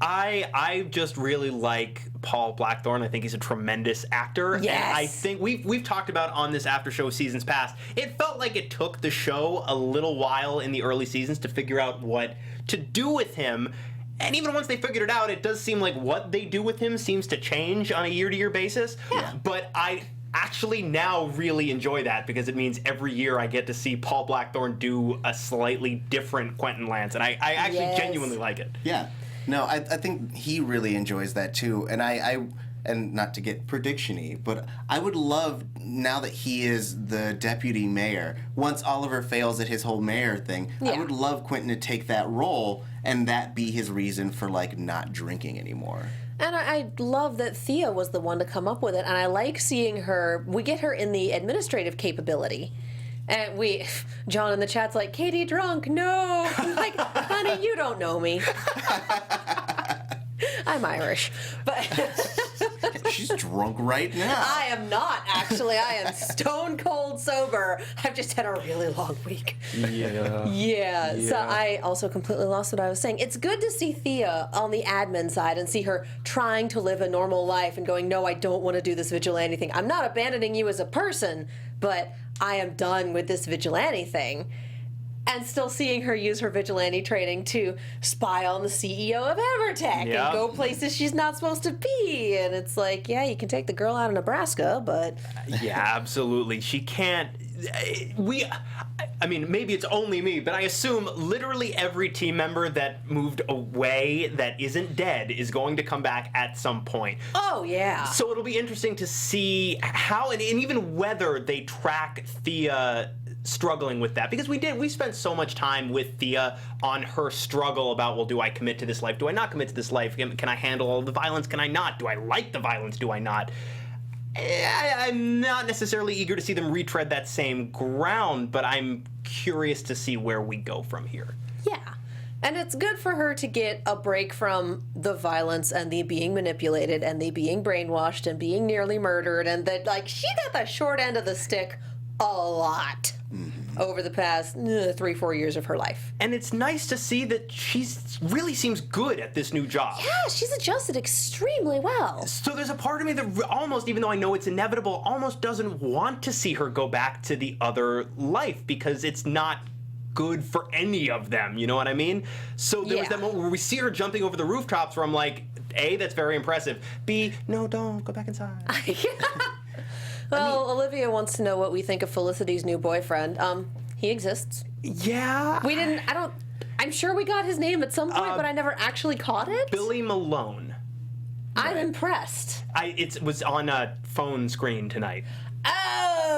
I just really like Paul Blackthorne. I think he's a tremendous actor. Yes. And I think we've talked about on this after show seasons past, it felt like it took the show a little while in the early seasons to figure out what to do with him. And even once they figured it out, it does seem like what they do with him seems to change on a year-to-year basis. Yeah. But I actually now really enjoy that because it means every year I get to see Paul Blackthorne do a slightly different Quentin Lance. And I actually genuinely like it. Yeah. No, I think he really enjoys that too. And and not to get prediction-y, but I would love, now that he is the deputy mayor, once Oliver fails at his whole mayor thing, I would love Quentin to take that role and that be his reason for, like, not drinking anymore. And I love that Thea was the one to come up with it, and I like seeing her, we get her in the administrative capability. And John in the chat's like, Katie drunk, no. I'm like, honey, you don't know me. I'm Irish. But She's drunk right now. I am not, actually. I am stone cold sober. I've just had a really long week. Yeah. So I also completely lost what I was saying. It's good to see Thea on the admin side and see her trying to live a normal life and going, no, I don't want to do this vigilante thing. I'm not abandoning you as a person, but I am done with this vigilante thing. And still seeing her use her vigilante training to spy on the CEO of Evertech and go places she's not supposed to be. And it's like, yeah, you can take the girl out of Nebraska, but... Yeah, absolutely. She can't... I mean, maybe it's only me, but I assume literally every team member that moved away that isn't dead is going to come back at some point. Oh, yeah. So it'll be interesting to see how, and even whether they track Thea struggling with that, because we spent so much time with Thea on her struggle about, well, do I commit to this life? Do I not commit to this life? Can I handle all the violence? Can I not? Do I like the violence? Do I not? I'm not necessarily eager to see them retread that same ground, but I'm curious to see where we go from here. Yeah. And it's good for her to get a break from the violence and the being manipulated and the being brainwashed and being nearly murdered, and that, like, she got the short end of the stick a lot over the past 3-4 years of her life. And it's nice to see that she's really seems good at this new job. Yeah, she's adjusted extremely well. So there's a part of me that almost, even though I know it's inevitable, almost doesn't want to see her go back to the other life, because it's not good for any of them, you know what I mean? So there was that moment where we see her jumping over the rooftops where I'm like, A, that's very impressive. B, no, don't, go back inside. Well, Olivia wants to know what we think of Felicity's new boyfriend. He exists. Yeah. I'm sure we got his name at some point, but I never actually caught it. Billy Malone. I'm impressed. It was on a phone screen tonight.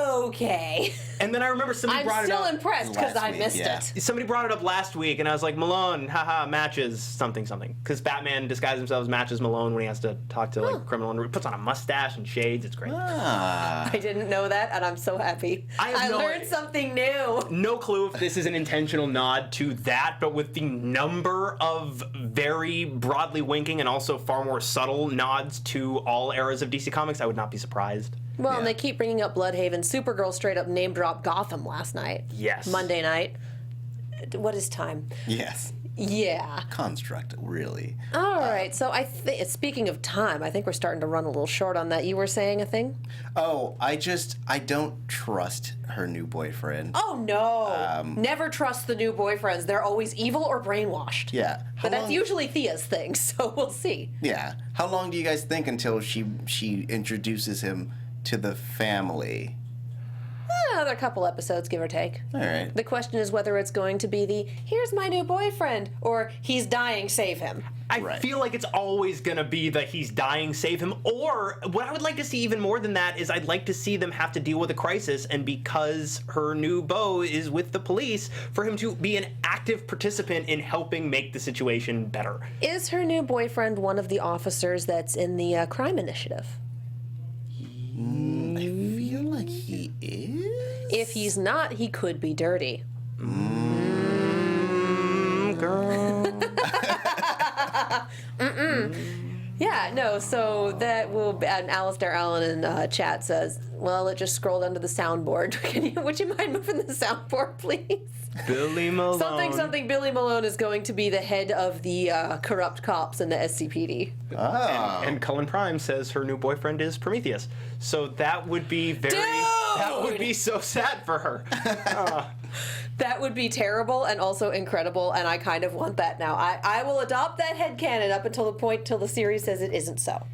Okay. And then I remember somebody brought it up. I'm still impressed because I missed it. Somebody brought it up last week, and I was like, Malone, haha, matches something. Because Batman disguises himself as matches Malone when he has to talk to like criminal, and he puts on a mustache and shades. It's great. I didn't know that, and I'm so happy. I learned something new. No clue if this is an intentional nod to that, but with the number of very broadly winking and also far more subtle nods to all eras of DC Comics, I would not be surprised. Well, and they keep bringing up Bloodhaven. Supergirl straight up name dropped Gotham last night. Yes. Monday night. What is time? Yes. Yeah. Construct, really. All right. So speaking of time, I think we're starting to run a little short on that. You were saying a thing? Oh, I don't trust her new boyfriend. Oh, no. Never trust the new boyfriends. They're always evil or brainwashed. Yeah. But that's usually Thea's thing, so we'll see. Yeah. How long do you guys think until she introduces him to the family? Another couple episodes, give or take. All right. The question is whether it's going to be the, here's my new boyfriend, or he's dying, save him. I feel like it's always going to be that he's dying, save him. Or what I would like to see even more than that is I'd like to see them have to deal with a crisis, and because her new beau is with the police, for him to be an active participant in helping make the situation better. Is her new boyfriend one of the officers that's in the crime initiative? I feel like he is. If he's not, he could be dirty. Girl. Yeah, no, so that will be, and Alistair Allen in chat says, well, it just scrolled under the soundboard. Would you mind moving the soundboard, please? Billy Malone. Something Billy Malone is going to be the head of the corrupt cops in the SCPD. Oh. And Cullen Prime says her new boyfriend is Prometheus. So that would be that would be so sad for her. That would be terrible and also incredible, and I kind of want that now. I will adopt that headcanon up until the point till the series says it isn't so.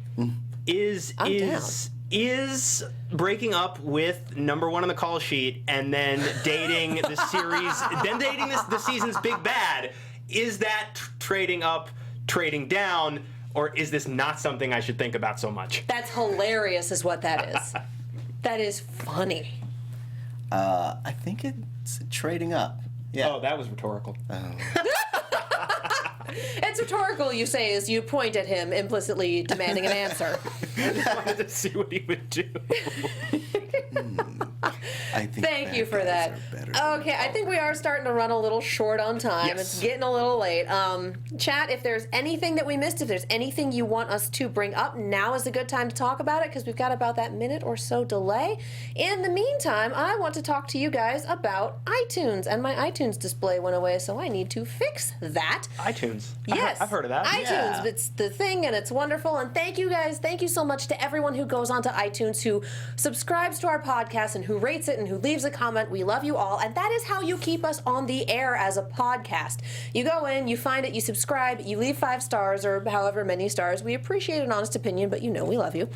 Is breaking up with number one on the call sheet and then dating the series, then dating the season's big bad, is that trading up, trading down, or is this not something I should think about so much? That's hilarious is what that is. That is funny. I think it's trading up. Yeah. Oh, that was rhetorical. It's rhetorical, you say, as you point at him, implicitly demanding an answer. I just wanted to see what he would do. I think Thank you bad for guys that. are better than Okay, I think we are starting to run a little short on time. Yes. It's getting a little late. Chat, if there's anything that we missed, if there's anything you want us to bring up, now is a good time to talk about it because we've got about that minute or so delay. In the meantime, I want to talk to you guys about iTunes, and my iTunes display went away, so I need to fix that. iTunes. Yes. I've heard of that. iTunes. Yeah. It's the thing, and it's wonderful. And thank you guys. Thank you so much to everyone who goes onto iTunes, who subscribes to our podcast, and who rates it, and who leaves a comment. We love you all. And that is how you keep us on the air as a podcast. You go in, you find it, you subscribe, you leave 5 stars or however many stars. We appreciate an honest opinion, but you know we love you.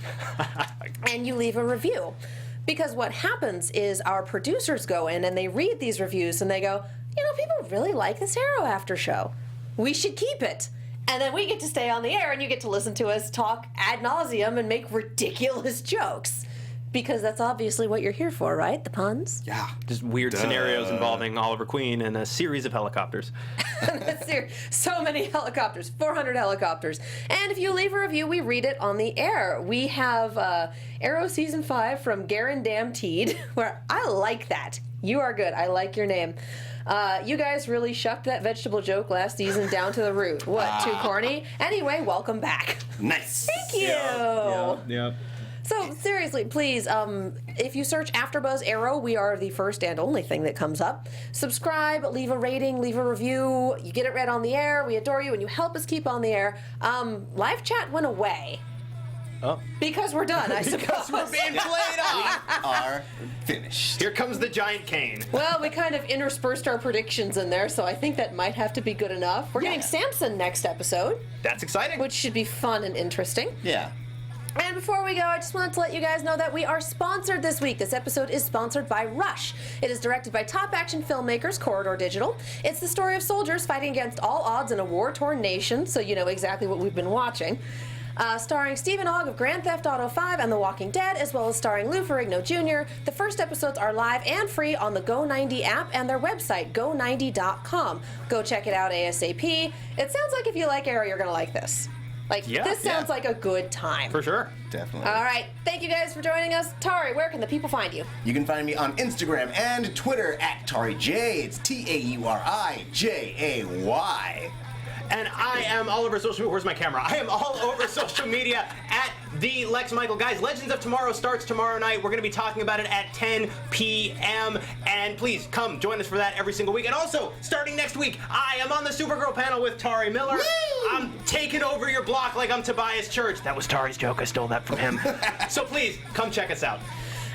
And you leave a review. Because what happens is our producers go in and they read these reviews and they go, you know, people really like this Arrow After Show. We should keep it. And then we get to stay on the air and you get to listen to us talk ad nauseum and make ridiculous jokes. Because that's obviously what you're here for, right? The puns? Yeah. Just weird scenarios involving Oliver Queen and a series of helicopters. So many helicopters, 400 helicopters. And if you leave a review, we read it on the air. We have Arrow Season 5 from Garen Damteed, where I like that. You are good. I like your name. You guys really shucked that vegetable joke last season down to the root. What, too corny? Anyway, welcome back. Nice. Thank you. Yep. So seriously, please, if you search AfterBuzz Arrow, we are the first and only thing that comes up. Subscribe, leave a rating, leave a review. You get it read on the air. We adore you, and you help us keep on the air. Live chat went away. Oh. Because we're done, I suppose. Because we're being played off. Are finished. Here comes the giant cane. Well, we kind of interspersed our predictions in there, so I think that might have to be good enough. We're getting Samson next episode, That's exciting. which should be fun and interesting. Yeah. And before we go, I just wanted to let you guys know that we are sponsored this week. This episode is sponsored by Rush. It is directed by top action filmmakers Corridor Digital. It's the story of soldiers fighting against all odds in a war-torn nation, so you know exactly what we've been watching. Starring Stephen Ogg of Grand Theft Auto 5 and The Walking Dead, as well as starring Lou Ferrigno Jr. The first episodes are live and free on the Go90 app and their website, go90.com. Go check it out ASAP. It sounds like if you like Arrow, you're going to like this. This sounds like a good time. For sure. Definitely. All right. Thank you guys for joining us. Tari, where can the people find you? You can find me on Instagram and Twitter at TauriJ. It's TauriJay. And I am all over social media. Where's my camera? I am all over social media at the Lex Michael. Guys, Legends of Tomorrow starts tomorrow night. We're going to be talking about it at 10 p.m. And please come join us for that every single week. And also, starting next week, I am on the Supergirl panel with Tauri Miller. Woo! I'm taking over your block like I'm Tobias Church. That was Tari's joke. I stole that from him. So please, come check us out.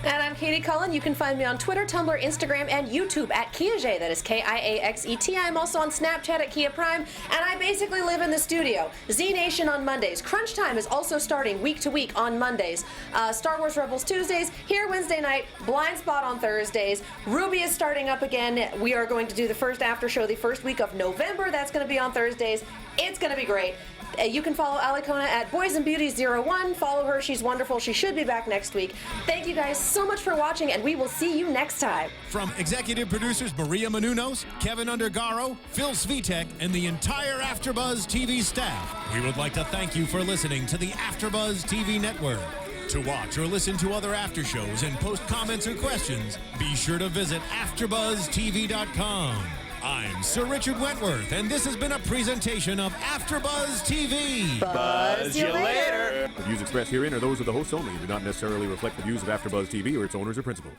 And I'm Katie Cullen. You can find me on Twitter, Tumblr, Instagram, and YouTube at Kiaxet. That is Kiaxet. I'm also on Snapchat at Kia Prime, and I basically live in the studio. Z Nation on Mondays. Crunch Time is also starting week to week on Mondays. Star Wars Rebels Tuesdays, here Wednesday night, Blind Spot on Thursdays. Ruby is starting up again. We are going to do the first after show the first week of November. That's going to be on Thursdays. It's going to be great. You can follow Alicona at BoysandBeauty01. Follow her. She's wonderful. She should be back next week. Thank you guys so much for watching, and we will see you next time. From executive producers Maria Menounos, Kevin Undergaro, Phil Svitek, and the entire AfterBuzz TV staff, we would like to thank you for listening to the AfterBuzz TV network. To watch or listen to other after shows and post comments or questions, be sure to visit AfterBuzzTV.com. I'm Sir Richard Wentworth, and this has been a presentation of AfterBuzz TV. Buzz you later. The views expressed herein are those of the hosts only and do not necessarily reflect the views of AfterBuzz TV or its owners or principals.